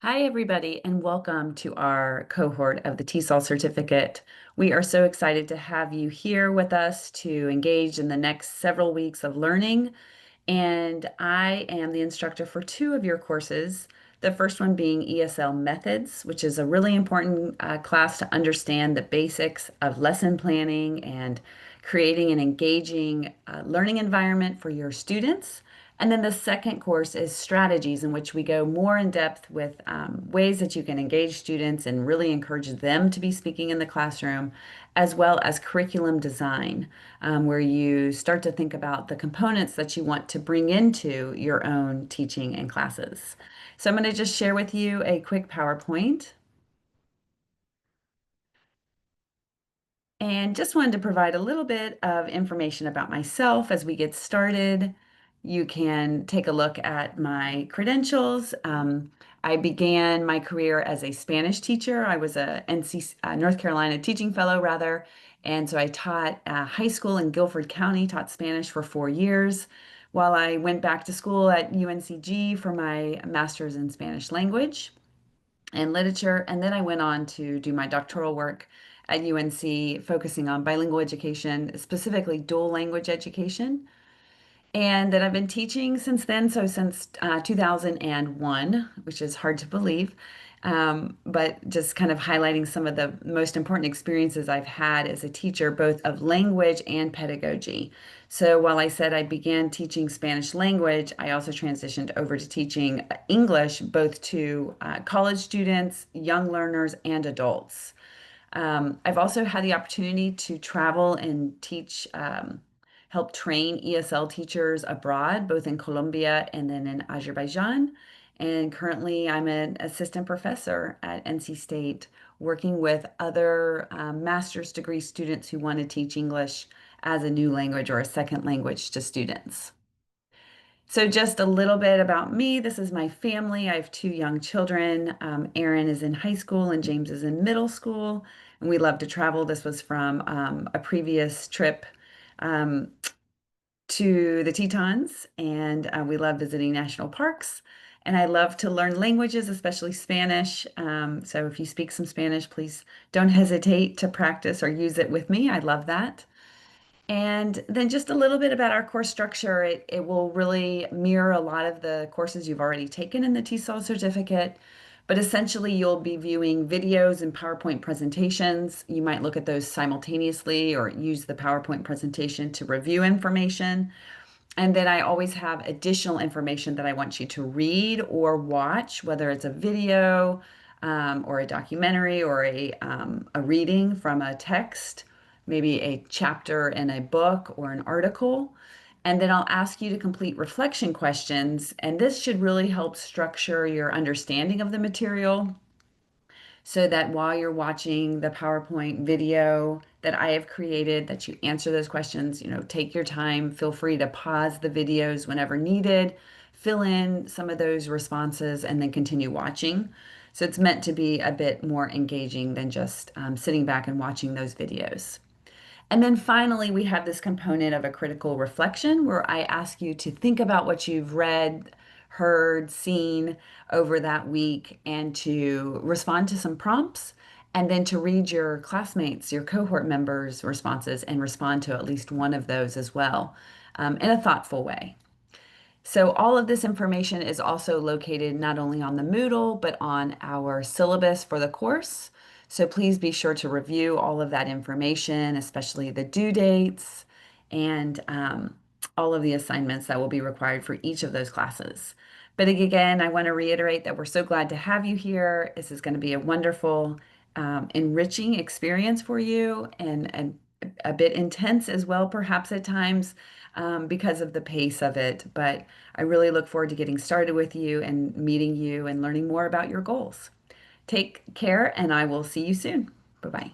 Hi, everybody, and welcome to our cohort of the TESOL certificate. We are so excited to have you here with us to engage in the next several weeks of learning. And I am the instructor for two of your courses. The first one being ESL Methods, which is a really important class to understand the basics of lesson planning and creating an engaging learning environment for your students. And then the second course is strategies, in which we go more in depth with ways that you can engage students and really encourage them to be speaking in the classroom, as well as curriculum design, where you start to think about the components that you want to bring into your own teaching and classes. So I'm going to just share with you a quick PowerPoint. And just wanted to provide a little bit of information about myself as we get started. You can take a look at my credentials. I began my career as a Spanish teacher. I was a North Carolina teaching fellow, rather. And so I taught high school in Guilford County, taught Spanish for 4 years, while I went back to school at UNCG for my master's in Spanish language and literature. And then I went on to do my doctoral work at UNC, focusing on bilingual education, specifically dual language education. And then I've been teaching since then, so since 2001, which is hard to believe. But just kind of highlighting some of the most important experiences I've had as a teacher, both of language and pedagogy. So while I said I began teaching Spanish language, I also transitioned over to teaching English, both to college students, young learners, and adults. I've also had the opportunity to travel and teach, help train ESL teachers abroad, both in Colombia and then in Azerbaijan. And currently, I'm an assistant professor at NC State, working with other master's degree students who want to teach English as a new language or a second language to students. So, just a little bit about me. This is my family. I have two young children. Aaron is in high school and James is in middle school. And we love to travel. This was from a previous trip um, to the Tetons. And we love visiting national parks. And I love to learn languages, especially Spanish. So, if you speak some Spanish, please don't hesitate to practice or use it with me. I love that. And then just a little bit about our course structure. It will really mirror a lot of the courses you've already taken in the TESOL certificate, but essentially you'll be viewing videos and PowerPoint presentations. You might look at those simultaneously or use the PowerPoint presentation to review information. And then I always have additional information that I want you to read or watch, whether it's a video or a documentary or a reading from a text, maybe a chapter in a book or an article. And then I'll ask you to complete reflection questions. And this should really help structure your understanding of the material so that while you're watching the PowerPoint video that I have created, that you answer those questions, take your time, feel free to pause the videos whenever needed, fill in some of those responses, and then continue watching. So it's meant to be a bit more engaging than just sitting back and watching those videos. And then finally, we have this component of a critical reflection where I ask you to think about what you've read, heard, seen over that week and to respond to some prompts and then to read your classmates, your cohort members' responses and respond to at least one of those as well, in a thoughtful way. So all of this information is also located not only on the Moodle, but on our syllabus for the course. So please be sure to review all of that information, especially the due dates and all of the assignments that will be required for each of those classes. But again, I want to reiterate that we're so glad to have you here. This is going to be a wonderful, enriching experience for you and a bit intense as well, perhaps at times because of the pace of it. But I really look forward to getting started with you and meeting you and learning more about your goals. Take care, and I will see you soon. Bye bye.